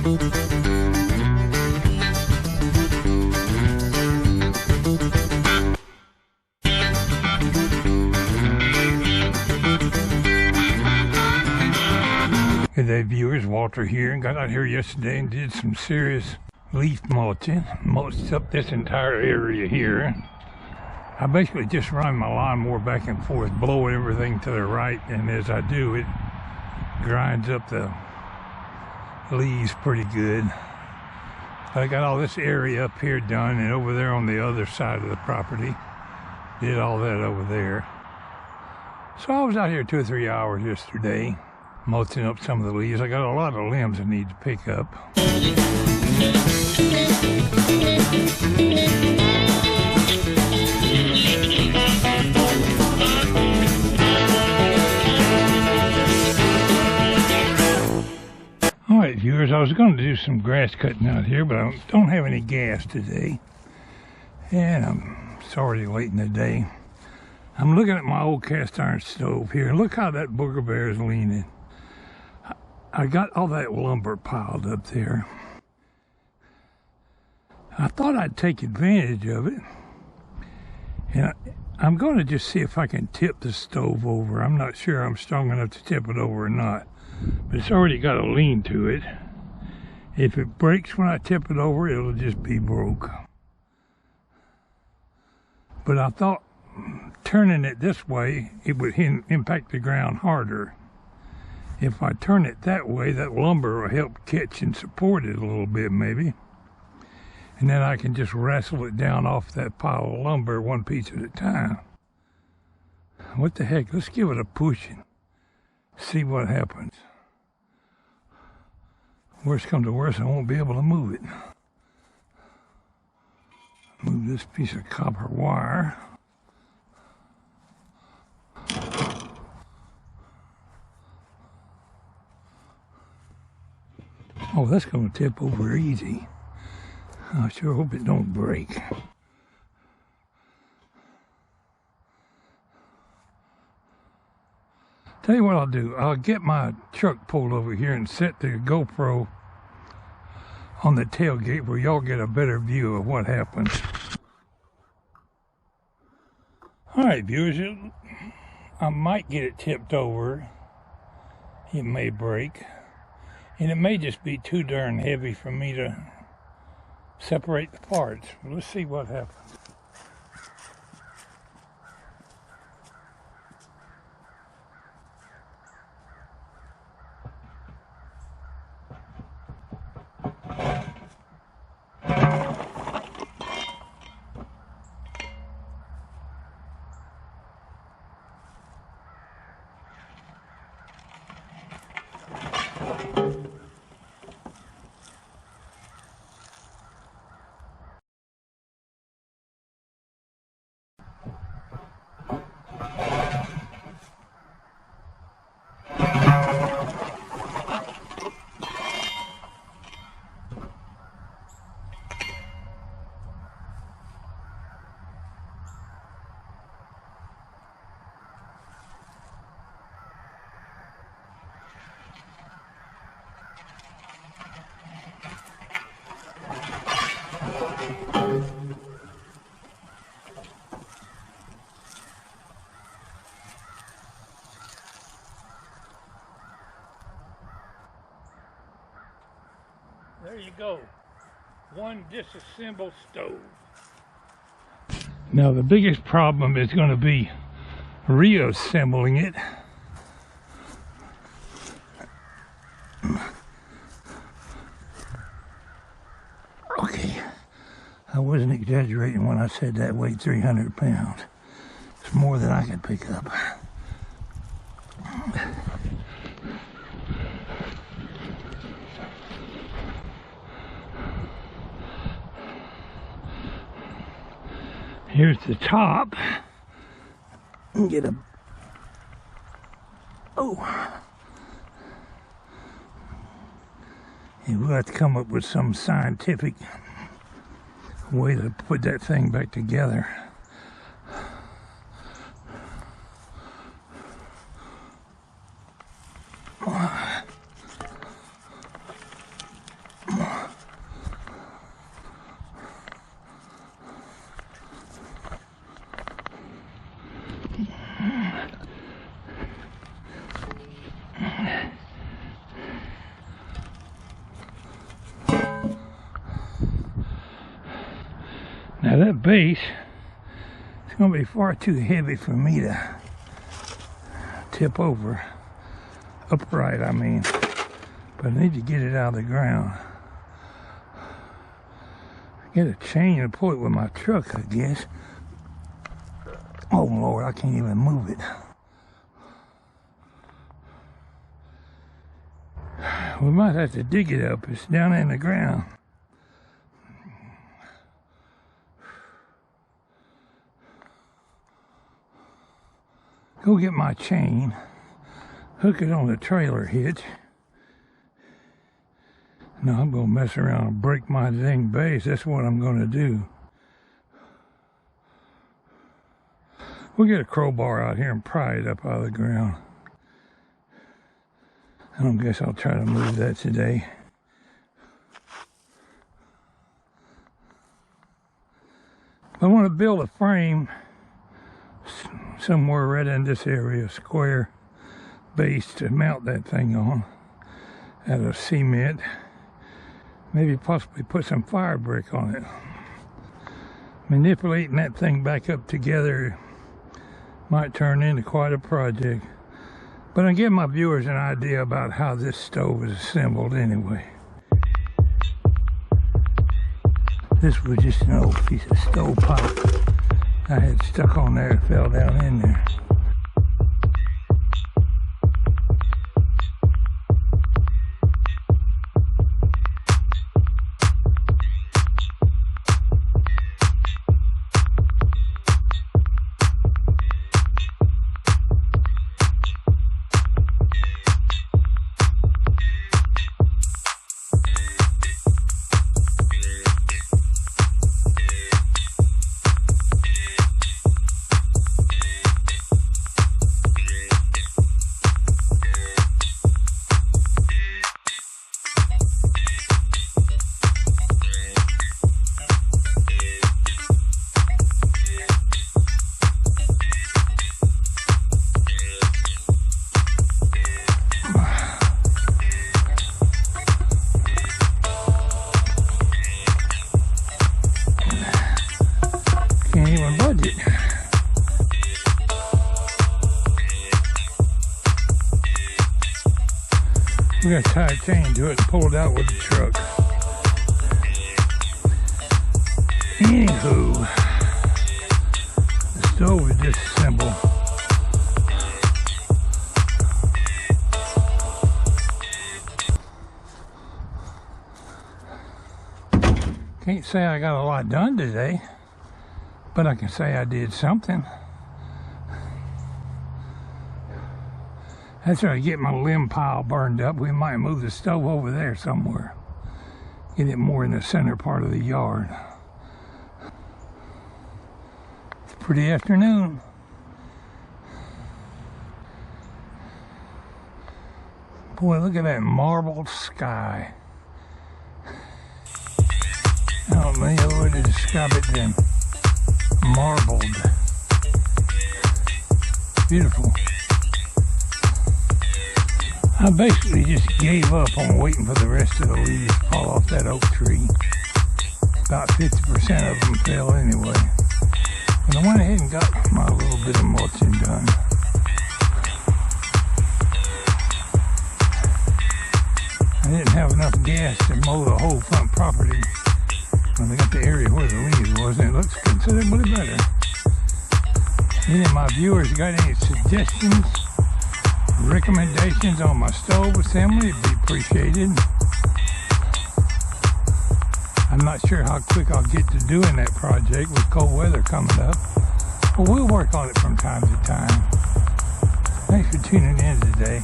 Good day, viewers. Walter here, and got out here yesterday and did some serious leaf mulching. Mulched up this entire area here. I basically just run my lawnmower back and forth, blowing everything to the right, and as I do, it grinds up the leaves pretty good. I got all this area up here done, and over there on the other side of the property, did all that over there. So I was out here 2 or 3 hours yesterday, mulching up some of the leaves. I got a lot of limbs I need to pick up. Alright viewers, I was going to do some grass cutting out here, but I don't have any gas today. And it's already late in the day. I'm looking at my old cast iron stove here, and look how that booger bear is leaning. I got all that lumber piled up there. I thought I'd take advantage of it. And I'm going to just see if I can tip the stove over. I'm not sure I'm strong enough to tip it over or not. But it's already got a lean to it. If it breaks when I tip it over, it'll just be broke. But I thought turning it this way, it would impact the ground harder. If I turn it that way, that lumber will help catch and support it a little bit maybe. And then I can just wrestle it down off that pile of lumber one piece at a time. What the heck, let's give it a push and see what happens. Worst comes to worst, I won't be able to move it. Move this piece of copper wire. Oh, that's going to tip over easy. I sure hope it don't break. Tell you what I'll do. I'll get my truck pulled over here and set the GoPro on the tailgate where y'all get a better view of what happens. Alright viewers, I might get it tipped over. It may break. And it may just be too darn heavy for me to separate the parts. Well, let's see what happens. There you go. One disassembled stove. Now the biggest problem is going to be reassembling it. Okay, I wasn't exaggerating when I said that weighed 300 pounds. It's more than I could pick up. Here's the top. Get a... Oh. And we'll have to come up with some scientific way to put that thing back together. Now that base is going to be far too heavy for me to tip over. Upright, I mean. But I need to get it out of the ground. Get a chain and pull it with my truck, I guess. Oh Lord, I can't even move it. We might have to dig it up. It's down in the ground. Go get my chain, hook it on the trailer hitch. No, I'm gonna mess around and break my dang base. That's what I'm gonna do. We'll get a crowbar out here and pry it up out of the ground. I don't guess I'll try to move that today. I want to build a frame somewhere right in this area, square base to mount that thing on out of cement. Maybe possibly put some fire brick on it. Manipulating that thing back up together might turn into quite a project. But I'll give my viewers an idea about how this stove is assembled anyway. This was just an old piece of stovepipe I had stuck on there and fell down in there. We're gonna tie a chain to it and pull it out with the truck. Anywho, the stove is disassembled. Can't say I got a lot done today, but I can say I did something. After I get my limb pile burned up, we might move the stove over there somewhere. Get it more in the center part of the yard. It's a pretty afternoon. Boy, look at that marbled sky. I don't know any way to describe it than marbled. Beautiful. I basically just gave up on waiting for the rest of the leaves to fall off that oak tree. About 50% of them fell anyway. But I went ahead and got my little bit of mulching done. I didn't have enough gas to mow the whole front property. When I got the area where the leaves was, and it looks considerably better. Any of my viewers got any suggestions? Recommendations on my stove assembly would be appreciated. I'm not sure how quick I'll get to doing that project with cold weather coming up, but we'll work on it from time to time. Thanks for tuning in today.